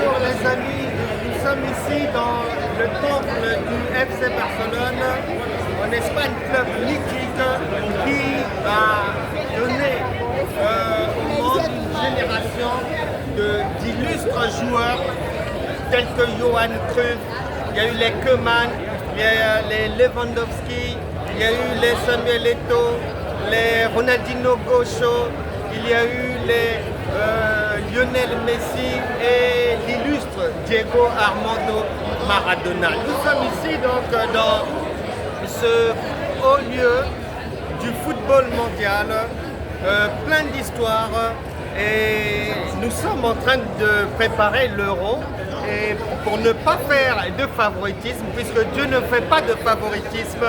Bonjour les amis, nous sommes ici dans le temple du FC Barcelone en Espagne, club mythique qui a donné au monde une génération d'illustres joueurs tels que Johan Cruyff, il y a eu les Koeman, il y a les Lewandowski, il y a eu les Samuel Eto'o, les Ronaldinho Gaucho, il y a eu les Lionel Messi et l'illustre Diego Armando Maradona. Nous sommes ici donc dans ce haut lieu du football mondial, plein d'histoires, et nous sommes en train de préparer l'Euro. Et pour ne pas faire de favoritisme, puisque Dieu ne fait pas de favoritisme,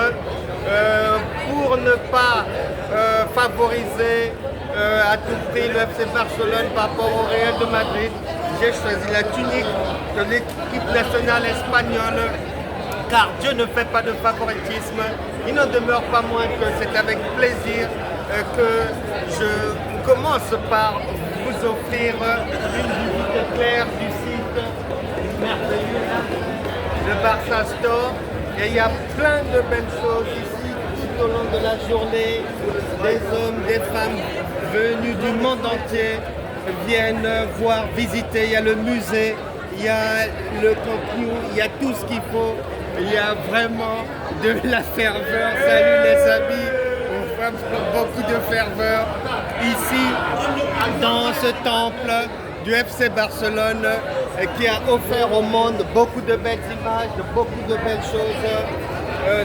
pour ne pas favoriser à tout prix le FC Barcelone par rapport au Real de Madrid, j'ai choisi la tunique de l'équipe nationale espagnole, car Dieu ne fait pas de favoritisme. Il n'en demeure pas moins que c'est avec plaisir que je commence par vous offrir une visite claire du site merveilleux, le Barça Store. Et il y a plein de belles choses ici tout au long de la journée. Des hommes, des femmes venus du monde entier viennent voir, visiter. Il y a le musée, il y a le contenu, il y a tout ce qu'il faut. Il y a vraiment de la ferveur. Salut les amis, on voit beaucoup de ferveur ici dans ce temple du FC Barcelone qui a offert au monde beaucoup de belles images, beaucoup de belles choses.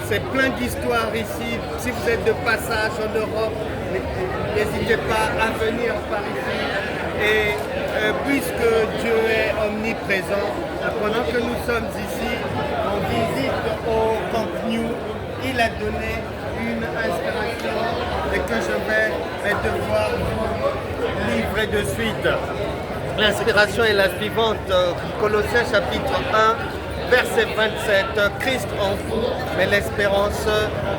C'est plein d'histoires ici. Si vous êtes de passage en Europe, n'hésitez pas à venir par ici. Et puisque Dieu est omniprésent, pendant que nous sommes ici, en visite au Camp Nou, il a donné une inspiration et que je vais devoir vous livrer de suite. L'inspiration est la suivante, Colossiens chapitre 1, verset 27, Christ en vous, mais l'espérance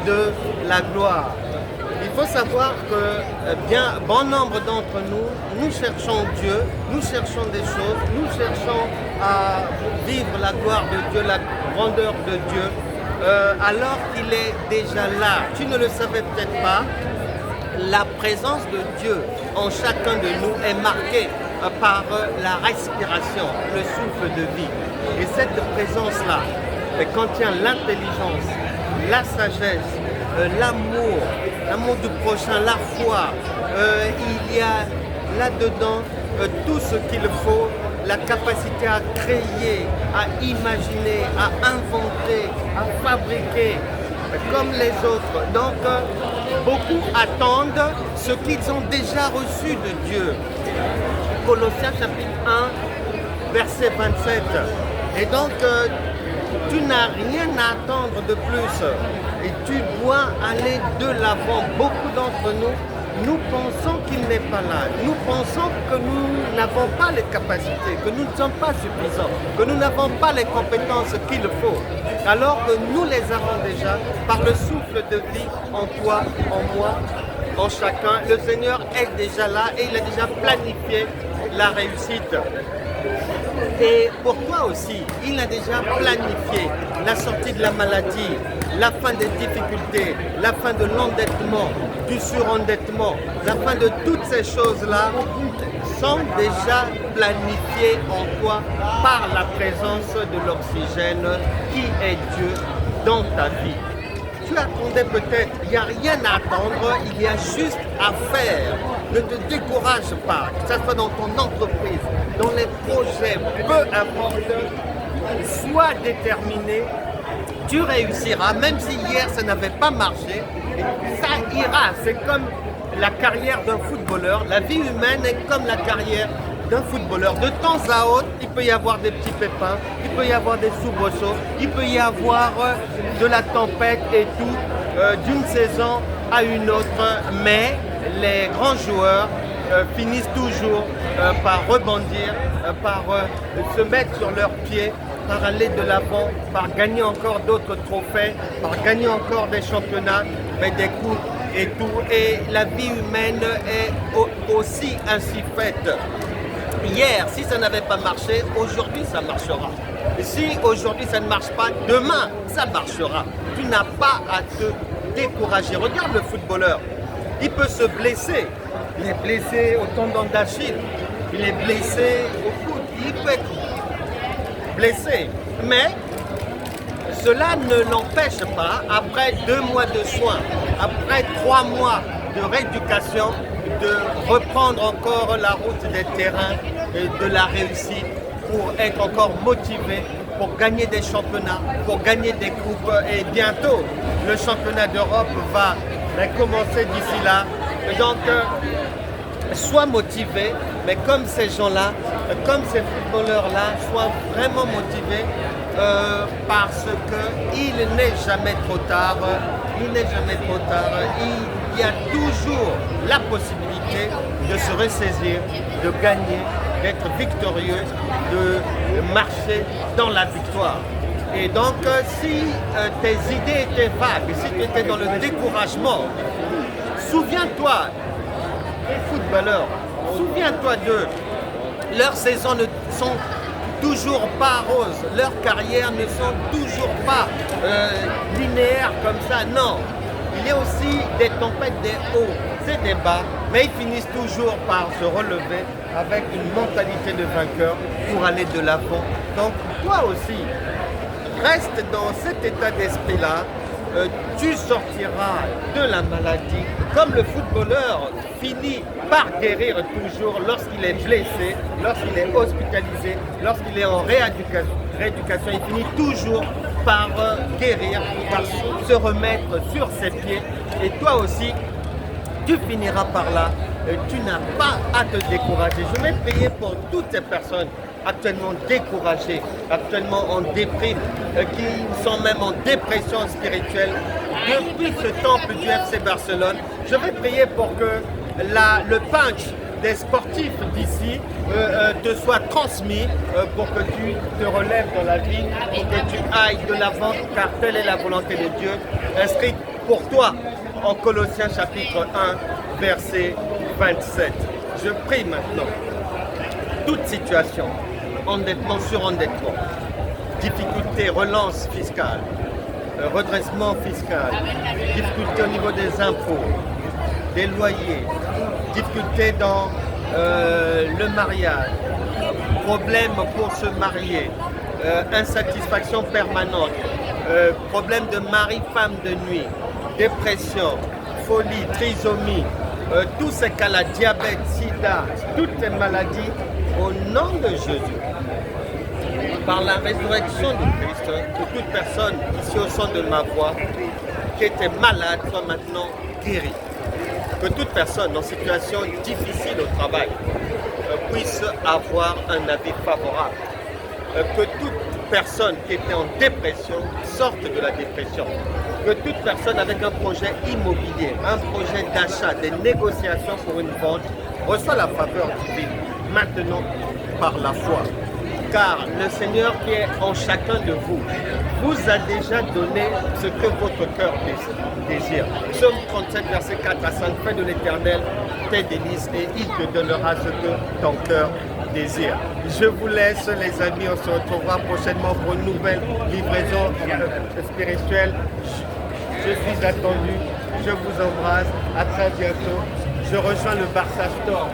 de la gloire. Il faut savoir que bon nombre d'entre nous, nous cherchons Dieu, nous cherchons des choses, nous cherchons à vivre la gloire de Dieu, la grandeur de Dieu, alors qu'il est déjà là. Tu ne le savais peut-être pas, la présence de Dieu en chacun de nous est marquée par la respiration, le souffle de vie. Et cette présence-là contient l'intelligence, la sagesse, l'amour du prochain, la foi. Il y a là-dedans tout ce qu'il faut, la capacité à créer, à imaginer, à inventer, à fabriquer comme les autres. Donc, beaucoup attendent ce qu'ils ont déjà reçu de Dieu. Colossiens chapitre 1, verset 27. Et donc, tu n'as rien à attendre de plus. Et tu dois aller de l'avant. Beaucoup d'entre nous pensons qu'il n'est pas là. Nous pensons que nous n'avons pas les capacités, que nous ne sommes pas suffisants, que nous n'avons pas les compétences qu'il faut. Alors que nous les avons déjà par le souffle de vie en toi, en moi, en chacun. Le Seigneur est déjà là et il a déjà planifié la réussite. Et pour toi aussi, il a déjà planifié la sortie de la maladie, la fin des difficultés, la fin de l'endettement, du surendettement, la fin de toutes ces choses-là sont déjà planifiées en toi par la présence de l'oxygène qui est Dieu dans ta vie. Tu attendais peut-être, il n'y a rien à attendre, il y a juste à faire. Ne te décourage pas, que ce soit dans ton entreprise, dans les projets, peu importe, sois déterminé, tu réussiras, même si hier ça n'avait pas marché, ça ira. C'est comme la carrière d'un footballeur, la vie humaine est comme la carrière d'un footballeur. De temps à autre, il peut y avoir des petits pépins, il peut y avoir des soubresauts, il peut y avoir de la tempête et tout, d'une saison à une autre, mais les grands joueurs finissent toujours par rebondir, par se mettre sur leurs pieds, par aller de l'avant, par gagner encore d'autres trophées, par gagner encore des championnats, mais des coupes et tout. Et la vie humaine est aussi ainsi faite. hier, si ça n'avait pas marché, aujourd'hui ça marchera. Et si aujourd'hui ça ne marche pas, demain ça marchera. Tu n'as pas à te décourager. Regarde le footballeur, il peut se blesser. Il est blessé au tendon d'Achille, il est blessé au coude, il peut être blessé. Mais cela ne l'empêche pas, après 2 mois de soins, après 3 mois de rééducation, de reprendre encore la route des terrains et de la réussite pour être encore motivé, pour gagner des championnats, pour gagner des coupes. Et bientôt, le championnat d'Europe va commencer d'ici là. Et donc, sois motivé, mais comme ces gens-là, comme ces footballeurs-là, sois vraiment motivé parce qu'il n'est jamais trop tard. Il n'est jamais trop tard. Il y a toujours la possibilité de se ressaisir, de gagner, d'être victorieux, de marcher dans la victoire. Et donc, si tes idées étaient vagues, si tu étais dans le découragement, souviens-toi des footballeurs, souviens-toi d'eux. Leurs saisons ne sont toujours pas roses, leurs carrières ne sont toujours pas linéaires comme ça, non. Il y a aussi des tempêtes, des hauts et des bas, mais ils finissent toujours par se relever avec une mentalité de vainqueur pour aller de l'avant. Donc toi aussi, reste dans cet état d'esprit-là, tu sortiras de la maladie. Comme le footballeur finit par guérir toujours lorsqu'il est blessé, lorsqu'il est hospitalisé, lorsqu'il est en rééducation, il finit toujours par guérir, par se remettre sur ses pieds. Et toi aussi, tu finiras par là. Tu n'as pas à te décourager. Je vais prier pour toutes ces personnes actuellement découragées, actuellement en déprime, qui sont même en dépression spirituelle depuis ce temple du FC Barcelone. Je vais prier pour que le punch des sportifs d'ici te soit transmis pour que tu te relèves dans la vie, pour que tu ailles de l'avant, car telle est la volonté de Dieu, inscrite pour toi en Colossiens chapitre 1, verset 27. Je prie maintenant. Toute situation, endettement sur endettement, difficulté, relance fiscale, redressement fiscal, difficulté au niveau des impôts, des loyers, difficulté dans le mariage, problème pour se marier, insatisfaction permanente, problème de mari-femme de nuit, dépression, folie, trisomie, tous ces cas-là, diabète, sida, toutes ces maladies, au nom de Jésus, par la résurrection de Christ, que toute personne ici au son de ma voix qui était malade soit maintenant guérie. Que toute personne en situation difficile au travail puisse avoir un avis favorable. Que toute personne qui était en dépression sorte de la dépression. Que toute personne avec un projet immobilier, un projet d'achat, des négociations pour une vente, reçoit la faveur divine maintenant par la foi. Car le Seigneur qui est en chacun de vous, vous a déjà donné ce que votre cœur désire. Psaume 37, verset 4 à 5, fais de l'Éternel tes délices et il te donnera ce que ton cœur désire. Je vous laisse les amis, on se retrouvera prochainement pour une nouvelle livraison spirituelle. Je suis attendu, je vous embrasse, à très bientôt. Je rejoins le Barça Store.